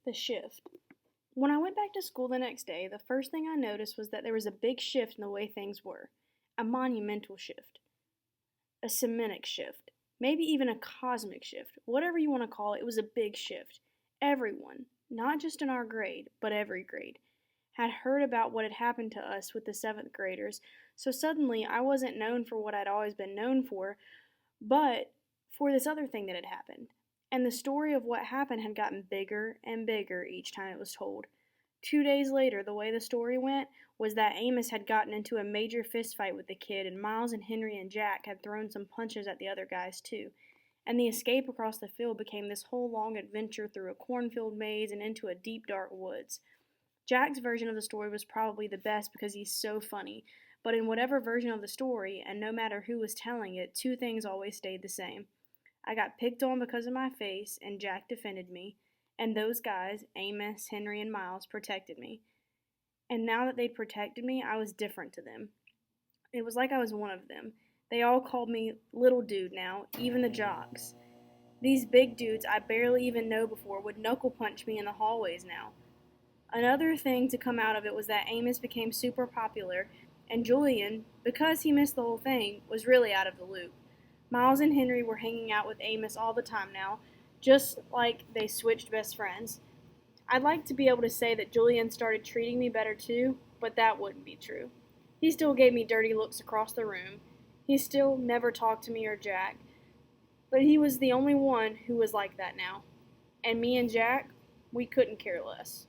The shift. When I went back to school the next day, the first thing I noticed was that there was a big shift in the way things were. A monumental shift. A Semitic shift. Maybe even a cosmic shift. Whatever you want to call it, it was a big shift. Everyone, not just in our grade, but every grade, had heard about what had happened to us with the 7th graders, so suddenly I wasn't known for what I'd always been known for, but for this other thing that had happened. And the story of what happened had gotten bigger and bigger each time it was told. 2 days later, the way the story went was that Amos had gotten into a major fist fight with the kid, and Miles and Henry and Jack had thrown some punches at the other guys, too. And the escape across the field became this whole long adventure through a cornfield maze and into a deep, dark woods. Jack's version of the story was probably the best because he's so funny, but in whatever version of the story, and no matter who was telling it, two things always stayed the same. I got picked on because of my face, and Jack defended me, and those guys, Amos, Henry, and Miles, protected me. And now that they'd protected me, I was different to them. It was like I was one of them. They all called me little dude now, even the jocks. These big dudes I barely even know before would knuckle punch me in the hallways now. Another thing to come out of it was that Amos became super popular, and Julian, because he missed the whole thing, was really out of the loop. Miles and Henry were hanging out with Amos all the time now, just like they switched best friends. I'd like to be able to say that Julian started treating me better too, but that wouldn't be true. He still gave me dirty looks across the room. He still never talked to me or Jack, but he was the only one who was like that now. And me and Jack, we couldn't care less.